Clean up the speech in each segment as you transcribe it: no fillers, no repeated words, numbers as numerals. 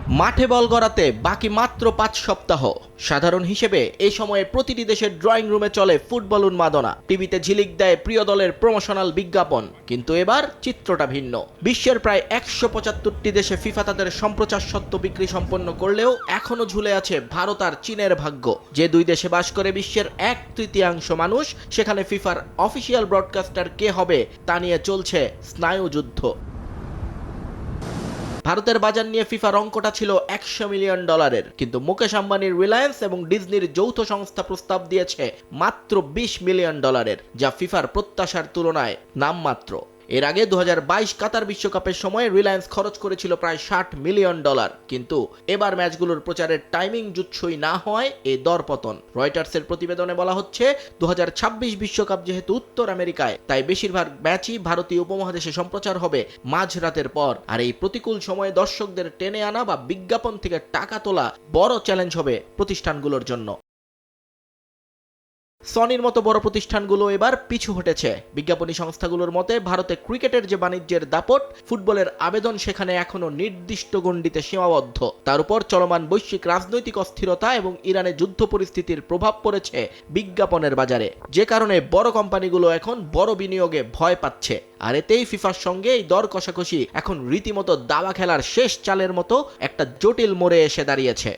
মাঠে বল গড়াতে বাকি মাত্র 5 সপ্তাহ। সাধারণ হিসেবে এই সময়ে প্রতিটি দেশের ড্রয়িং রুমে চলে ফুটবল উন্মাদনা, টিভিতে ঝিলিক দেয় প্রিয় দলের প্রমোশনাল বিজ্ঞাপন। কিন্তু এবার চিত্রটা ভিন্ন। বিশ্বের প্রায় 175টি দেশে ফিফা তাদের সম্প্রচার সত্ত্ব বিক্রি সম্পন্ন করলেও এখনো ঝুলে আছে ভারত আর চীনের ভাগ্য। যে দুই দেশে বাস করে বিশ্বের 1/3 মানুষ, সেখানে ফিফার অফিসিয়াল ব্রডকাস্টার কে হবে তা নিয়ে চলছে স্নায়ুযুদ্ধ। ভারতের বাজার নিয়ে ফিফার অঙ্কটা ছিল $100 মিলিয়ন, কিন্তু মুকেশ আম্বানির রিলায়েন্স এবং ডিজনির যৌথ সংস্থা প্রস্তাব দিয়েছে মাত্র $20 মিলিয়ন, যা ফিফার প্রত্যাশার তুলনায় নামমাত্র। এর আগে 2022 কাতার বিশ্বকাপের সময় রিলায়েন্স খরচ করেছিল প্রায় $60 মিলিয়ন, কিন্তু এবার ম্যাচগুলোর প্রচারের টাইমিং জুৎসই না হওয়ায় এই দরপতন। রয়টার্সের প্রতিবেদনে বলা হচ্ছে 2026 বিশ্বকাপ যেহেতু উত্তর আমেরিকায়, তাই বেশিরভাগ ম্যাচই ভারতীয় উপমহাদেশে সম্প্রচার হবে মাঝরাতের পর। আর এই প্রতিকূল সময়ে দর্শকদের টেনে আনা বা বিজ্ঞাপন থেকে টাকা তোলা বড় চ্যালেঞ্জ হবে প্রতিষ্ঠানগুলোর জন্য। সনির মতো বড় প্রতিষ্ঠানগুলো এবার পিছু হটেছে। বিজ্ঞাপনী সংস্থাগুলোর মতে ভারতে ক্রিকেটের যে বাণিজ্যের দাপট, ফুটবলের আবেদন সেখানে এখনো নির্দিষ্ট গণ্ডিতে সীমাবদ্ধ। তার উপর চলমান বৈশ্বিক রাজনৈতিক অস্থিরতা এবং ইরানে যুদ্ধ পরিস্থিতির প্রভাব পড়েছে বিজ্ঞাপনের বাজারে, যে কারণে বড় কোম্পানিগুলো এখন বড় বিনিয়োগে ভয় পাচ্ছে। আর এতেই ফিফার সঙ্গে এই দর কষাকষি এখন রীতিমতো দাবা খেলার শেষ চালের মতো একটা জটিল মোড়ে এসে দাঁড়িয়েছে।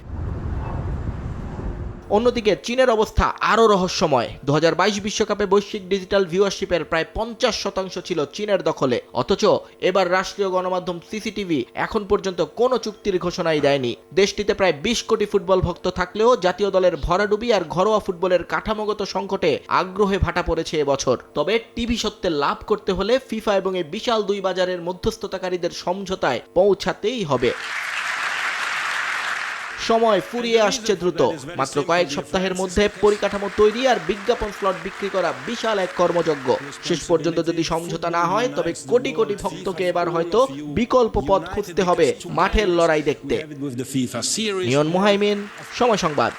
অন্যদিকে চীনের অবস্থা আরও রহস্যময়। 2022 বিশ্বকাপে বৈশ্বিক ডিজিটাল ভিউয়ারশিপের প্রায় 50% ছিল চীনের দখলে। অথচ এবার রাষ্ট্রীয় গণমাধ্যম সিসিটিভি এখন পর্যন্ত কোনো চুক্তির ঘোষণাই দেয়নি। দেশটিতে প্রায় 20 কোটি ফুটবল ভক্ত থাকলেও জাতীয় দলের ভরাডুবি আর ঘরোয়া ফুটবলের কাঠামোগত সংকটে আগ্রহে ভাটা পড়েছে এবছর। তবে টিভি সত্ত্বে লাভ করতে হলে ফিফা এবং এই বিশাল দুই বাজারের মধ্যস্থতাকারীদের সমঝোতায় পৌঁছাতেই হবে। সময় ফুরিয়ে আসছে দ্রুত। মাত্র কয়েক সপ্তাহের মধ্যে পরিকাঠামো তৈরি আর বিজ্ঞাপন স্লট বিক্রি করা বিশাল এক কর্মযজ্ঞ। শেষ পর্যন্ত যদি সমঝোতা না হয়, তবে কোটি কোটি ভক্তকে এবার হয়তো বিকল্প পথ খুঁজতে হবে মাঠের লড়াই দেখতে। নিয়ন মুহাইমিন, সময় সংবাদ।